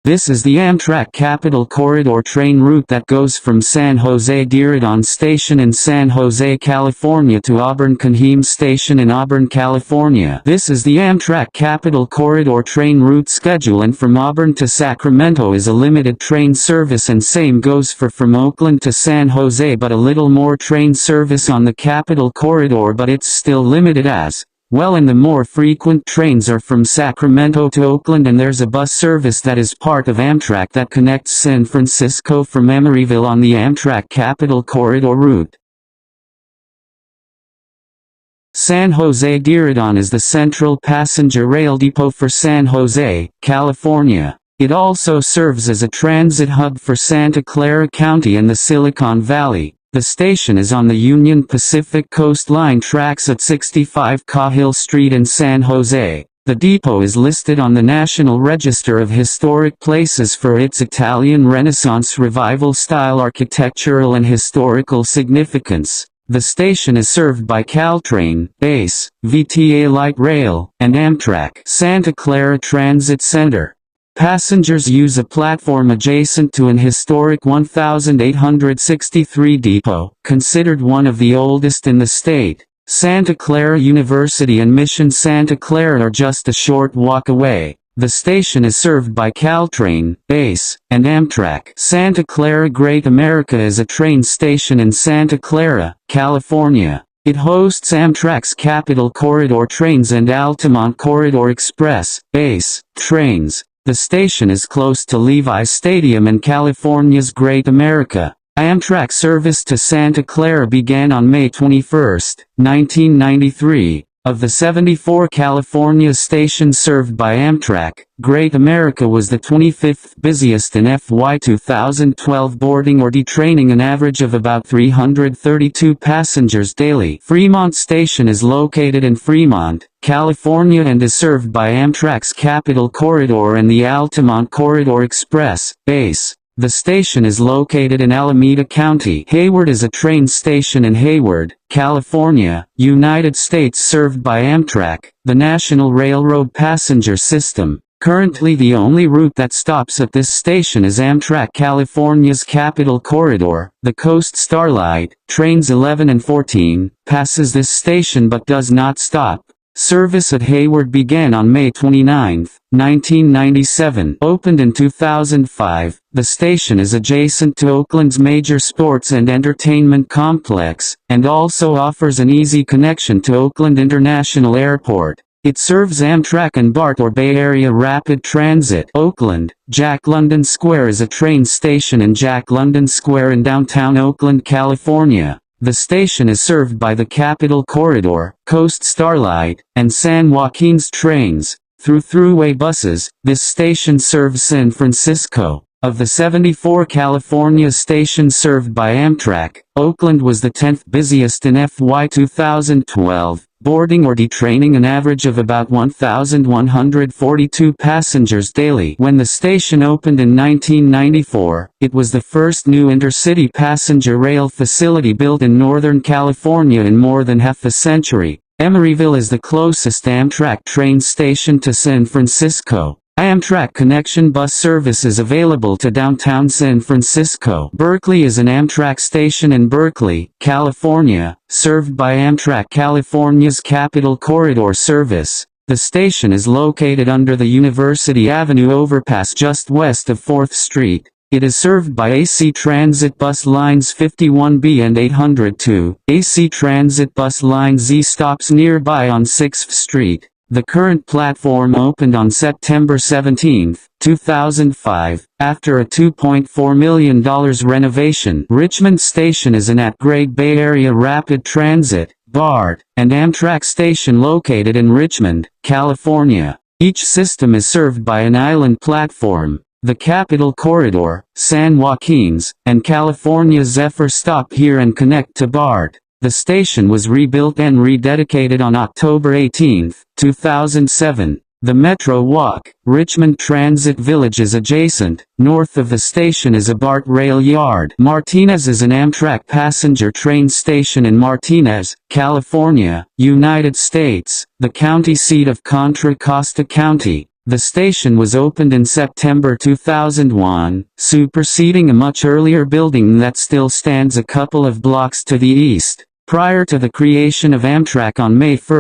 This is the Amtrak Capital Corridor train route that goes from San Jose Diridon Station in San Jose, California to Auburn Canham Station in Auburn, California. This is the Amtrak Capital Corridor train route schedule, and from Auburn to Sacramento is a limited train service, and same goes for from Oakland to San Jose, but a little more train service on the Capital Corridor, but it's still limited as well, and the more frequent trains are from Sacramento to Oakland, and there's a bus service that is part of Amtrak that connects San Francisco from Emeryville on the Amtrak Capital Corridor route. San Jose Diridon is the central passenger rail depot for San Jose, California. It also serves as a transit hub for Santa Clara County and the Silicon Valley. The station is on the Union Pacific Coast Line tracks at 65 Cahill Street in San Jose. The depot is listed on the National Register of Historic Places for its Italian Renaissance Revival style architectural and historical significance. The station is served by Caltrain, BASE, VTA Light Rail, and Amtrak Santa Clara Transit Center. Passengers use a platform adjacent to an historic 1863 depot, considered one of the oldest in the state. Santa Clara University and Mission Santa Clara are just a short walk away. The station is served by Caltrain, BASE, and Amtrak. Santa Clara Great America is a train station in Santa Clara, California. It hosts Amtrak's Capital Corridor trains and Altamont Corridor Express, BASE, trains. The station is close to Levi's Stadium and California's Great America. Amtrak service to Santa Clara began on May 21, 1993. Of the 74 California stations served by Amtrak, Great America was the 25th busiest in FY 2012, boarding or detraining an average of about 332 passengers daily. Fremont Station is located in Fremont, California, and is served by Amtrak's Capital Corridor and the Altamont Corridor Express, BASE. The station is located in Alameda County. Hayward is a train station in Hayward, California, United States, served by Amtrak, the National Railroad Passenger System. Currently the only route that stops at this station is Amtrak California's Capital Corridor. The Coast Starlight, trains 11 and 14, passes this station but does not stop. Service at Hayward began on May 29, 1997. Opened in 2005, the station is adjacent to Oakland's major sports and entertainment complex, and also offers an easy connection to Oakland International Airport. It serves Amtrak and BART or Bay Area Rapid Transit. Oakland, Jack London Square is a train station in Jack London Square in downtown Oakland, California. The station is served by the Capital Corridor, Coast Starlight, and San Joaquin's trains. Through throughway buses, this station serves San Francisco. Of the 74 California stations served by Amtrak, Oakland was the 10th busiest in FY 2012, boarding or detraining an average of about 1,142 passengers daily. When the station opened in 1994, it was the first new intercity passenger rail facility built in Northern California in more than half a century. Emeryville is the closest Amtrak train station to San Francisco. Amtrak Connection bus service is available to downtown San Francisco. Berkeley is an Amtrak station in Berkeley, California, served by Amtrak California's Capital Corridor service. The station is located under the University Avenue overpass just west of 4th Street. It is served by AC Transit bus lines 51B and 802. AC Transit bus line Z stops nearby on 6th Street. The current platform opened on September 17, 2005, after a $2.4 million renovation. Richmond Station is an at-grade Bay Area Rapid Transit, BART, and Amtrak station located in Richmond, California. Each system is served by an island platform. The Capital Corridor, San Joaquin's, and California Zephyr stop here and connect to BART. The station was rebuilt and rededicated on October 18, 2007. The Metro Walk, Richmond Transit Village is adjacent. North of the station is a BART rail yard. Martinez is an Amtrak passenger train station in Martinez, California, United States, the county seat of Contra Costa County. The station was opened in September 2001, superseding a much earlier building that still stands a couple of blocks to the east. Prior to the creation of Amtrak on May 1,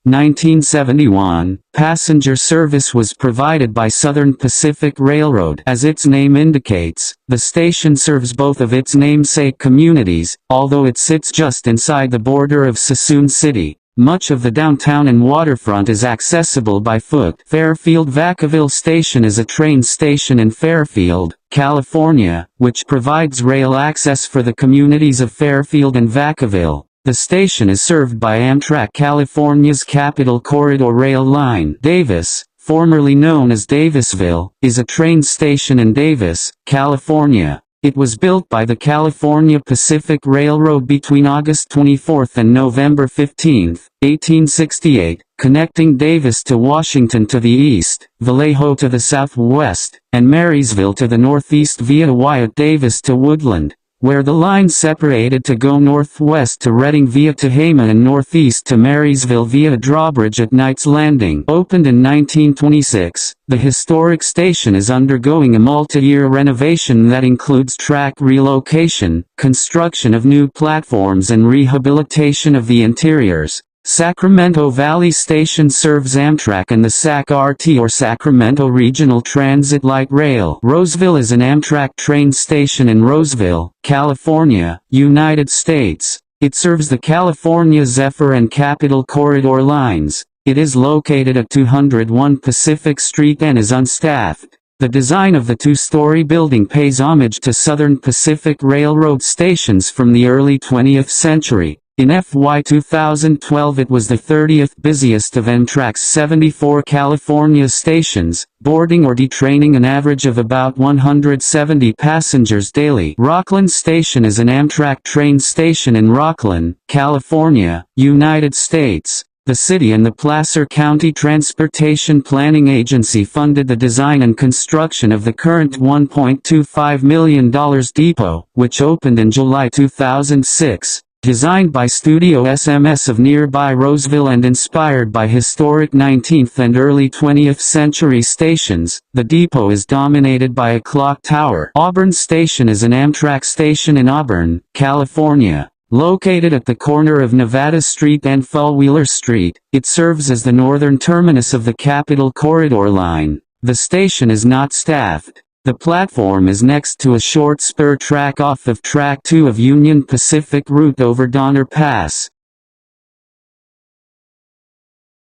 1971, passenger service was provided by Southern Pacific Railroad. As its name indicates, the station serves both of its namesake communities, although it sits just inside the border of Suisun City. Much of the downtown and waterfront is accessible by foot. Fairfield-Vacaville Station is a train station in Fairfield, California, which provides rail access for the communities of Fairfield and Vacaville. The station is served by Amtrak California's Capital Corridor Rail Line. Davis, formerly known as Davisville, is a train station in Davis, California. It was built by the California Pacific Railroad between August 24 and November 15, 1868, connecting Davis to Washington to the east, Vallejo to the southwest, and Marysville to the northeast via Wyatt Davis to Woodland, where the line separated to go northwest to Reading via Tehama and northeast to Marysville via Drawbridge at Knight's Landing. Opened in 1926, the historic station is undergoing a multi-year renovation that includes track relocation, construction of new platforms and rehabilitation of the interiors. Sacramento Valley Station serves Amtrak and the SAC-RT or Sacramento Regional Transit Light Rail. Roseville is an Amtrak train station in Roseville, California, United States. It serves the California Zephyr and Capital Corridor lines. It is located at 201 Pacific Street and is unstaffed. The design of the two-story building pays homage to Southern Pacific Railroad stations from the early 20th century. In FY 2012 it was the 30th busiest of Amtrak's 74 California stations, boarding or detraining an average of about 170 passengers daily. Rocklin Station is an Amtrak train station in Rocklin, California, United States. The city and the Placer County Transportation Planning Agency funded the design and construction of the current $1.25 million depot, which opened in July 2006. Designed by Studio SMS of nearby Roseville and inspired by historic 19th and early 20th century stations, the depot is dominated by a clock tower. Auburn Station is an Amtrak station in Auburn, California. Located at the corner of Nevada Street and Fullwheeler Street, it serves as the northern terminus of the Capital Corridor line. The station is not staffed. The platform is next to a short spur track off of Track 2 of Union Pacific route over Donner Pass.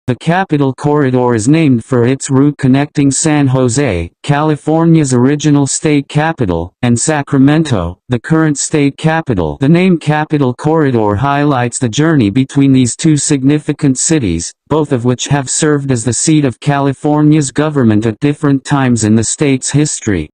The Capital Corridor is named for its route connecting San Jose, California's original state capital, and Sacramento, the current state capital. The name Capital Corridor highlights the journey between these two significant cities, both of which have served as the seat of California's government at different times in the state's history.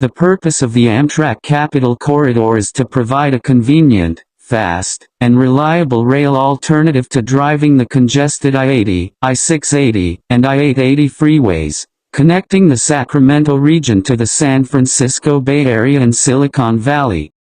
The purpose of the Amtrak Capital Corridor is to provide a convenient, fast, and reliable rail alternative to driving the congested I-80, I-680, and I-880 freeways, connecting the Sacramento region to the San Francisco Bay Area and Silicon Valley.